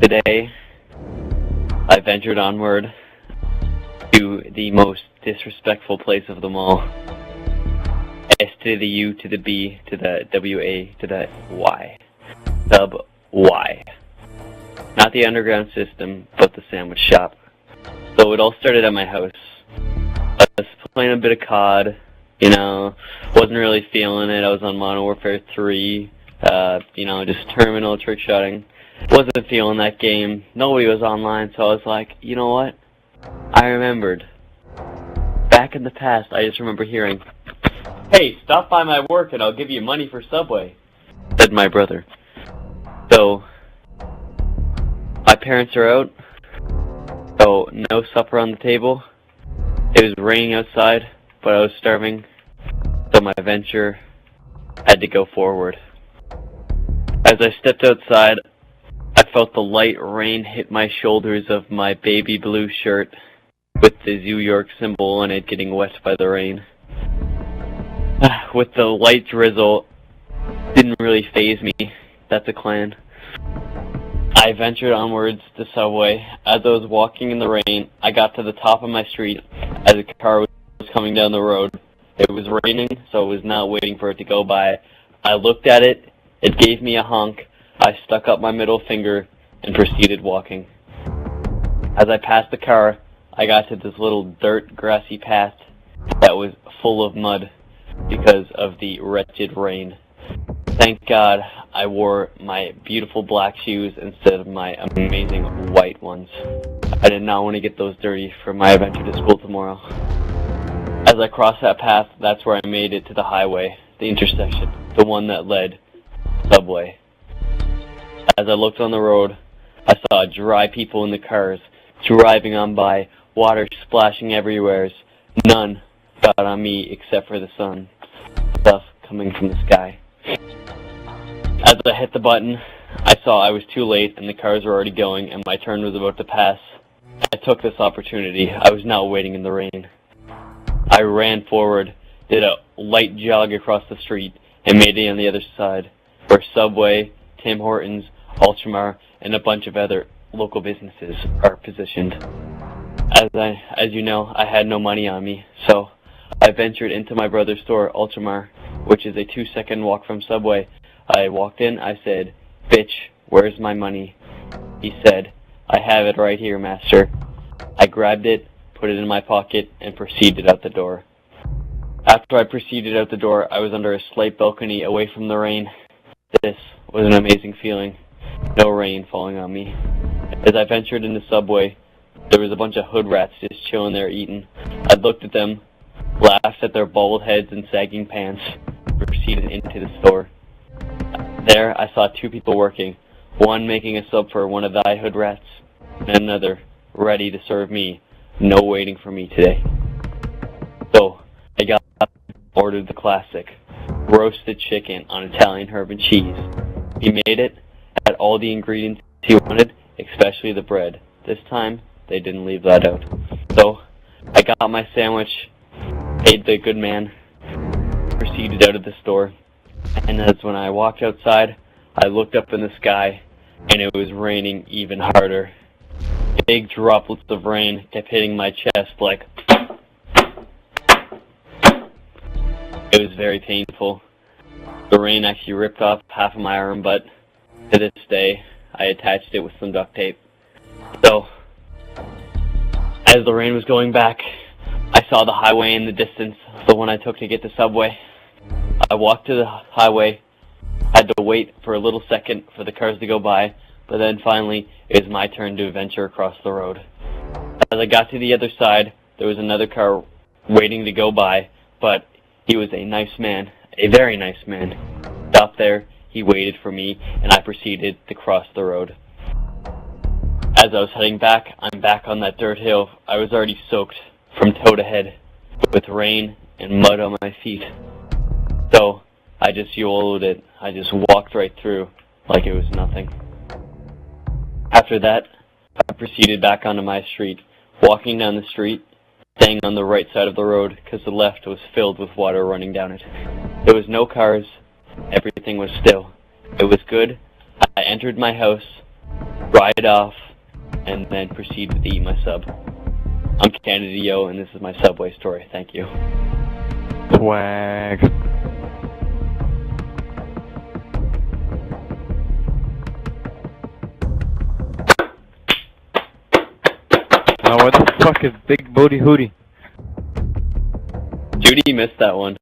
Today, I ventured onward to the most disrespectful place of them all. S to the U to the B to the W-A to the Y. Sub Y. Not the underground system, but the sandwich shop. So it all started at my house. I was playing a bit of COD, wasn't really feeling it. I was on Modern Warfare 3, just terminal trick-shotting. Wasn't feeling that game. Nobody was online, so I was like, you know what? I remembered. Back in the past, I just remember hearing, "Hey, stop by my work and I'll give you money for Subway," said my brother. So, my parents are out, so no supper on the table. It was raining outside, but I was starving, so my venture had to go forward. As I stepped outside, I felt the light rain hit my shoulders of my baby blue shirt with the New York symbol on it getting wet by the rain. With the light drizzle, didn't really faze me. That's a clan. I ventured onwards to Subway. As I was walking in the rain, I got to the top of my street as a car was coming down the road. It was raining, so I was not waiting for it to go by. I looked at it, it gave me a honk. I stuck up my middle finger and proceeded walking. As I passed the car, I got to this little dirt, grassy path that was full of mud because of the wretched rain. Thank God I wore my beautiful black shoes instead of my amazing white ones. I did not want to get those dirty for my adventure to school tomorrow. As I crossed that path, that's where I made it to the highway, the intersection, the one that led Subway. As I looked on the road, I saw dry people in the cars, driving on by, water splashing everywhere. None got on me except for the sun, stuff coming from the sky. As I hit the button, I saw I was too late and the cars were already going and my turn was about to pass. I took this opportunity. I was now waiting in the rain. I ran forward, did a light jog across the street, and made it on the other side, where Subway, Tim Hortons, Ultramar, and a bunch of other local businesses are positioned. As you know, I had no money on me, so I ventured into my brother's store, Ultramar, which is a 2-second walk from Subway. I walked in, I said, "Bitch, where's my money?" He said, "I have it right here, master." I grabbed it, put it in my pocket, and proceeded out the door. After I proceeded out the door, I was under a slight balcony away from the rain. This was an amazing feeling. No rain falling on me. As I ventured into Subway, there was a bunch of hood rats just chilling there eating. I looked at them, laughed at their bald heads and sagging pants, and proceeded into the store. There I saw 2 people working, one making a sub for one of thy hood rats, and another ready to serve me. No waiting for me today. So I ordered the classic roasted chicken on Italian herb and cheese. He made it, had all the ingredients he wanted, especially the bread. This time, they didn't leave that out. So, I got my sandwich, paid the good man, proceeded out of the store, and as when I walked outside, I looked up in the sky, and it was raining even harder. Big droplets of rain kept hitting my chest like... It was very painful. The rain actually ripped off half of my arm, but to this day, I attached it with some duct tape. So, as the rain was going back, I saw the highway in the distance, the one I took to get to Subway. I walked to the highway, had to wait for a little second for the cars to go by, but then finally, it was my turn to venture across the road. As I got to the other side, there was another car waiting to go by, but he was a nice man, a very nice man. Stopped there, he waited for me, and I proceeded to cross the road. As I was heading back, I'm back on that dirt hill. I was already soaked from toe to head with rain and mud on my feet. So, I just YOLO'd it. I just walked right through like it was nothing. After that, I proceeded back onto my street, walking down the street, staying on the right side of the road because the left was filled with water running down it. There was no cars. Everything was still. It was good. I entered my house, dried off, and then proceeded to eat my sub. I'm Kennedy Yo, and this is my Subway story. Thank you. Swag. Now where the fuck is Big Booty Hootie? Judy missed that one.